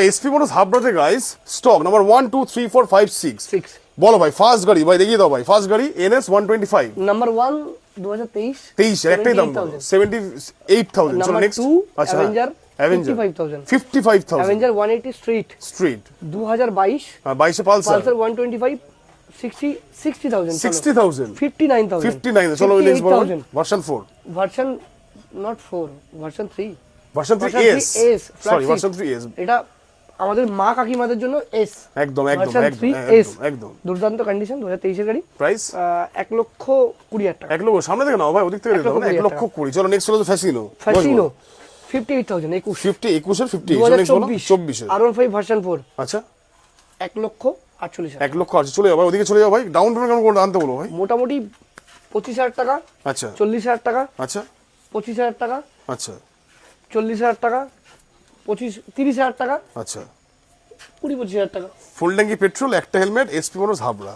SP Motors হাবড়াতে guys stock number 1 2 3 4 5 6 6 বলো ভাই ফার্স্ট গাড়ি ভাই দেখিয়ে দাও ভাই ফার্স্ট গাড়ি NS 125 নাম্বার 1 2023 23 এর একটাই দাম 78000 চলো নেক্সট আচ্ছা অ্যাভেঞ্জার 55000 অ্যাভেঞ্জার 180 স্ট্রিট 22 2022 22 পালসার 125 60000 60000 59000 59 চলো নেক্সট বলো version 4 version not 4 version 3 version 3S sorry version 3S এটা আমাদের মা কাকিমাদের জন্য এস একদম একদম দুর্দান্ত কন্ডিশন 2023 এর গাড়ি প্রাইস 1,20,000 টাকা 1 লক্ষ সামনে থেকে নাও ভাই ওদিক থেকে দাও না 1 লক্ষ 20 চলো নেক্সট হলো ফ্যাসিনো 58000 21 এর 50 নেক্সট বলো 24 এর R15 ভার্সন 4 আচ্ছা 1,48,000 1 লক্ষ আছে চলে যাও ভাই ওদিকে চলে যাও ভাই ডাউন পেমেন্ট কেমন করে আনতে বলো ভাই মোটামুটি 25000 টাকা আচ্ছা 40000 টাকা আচ্ছা 25000 টাকা আচ্ছা 40000 টাকা 30000 টাকা আচ্ছা 20-25000 টাকা ফুল ট্যাঙ্কি পেট্রোল একটা হেলমেট এসপি মোটরস হাবড়া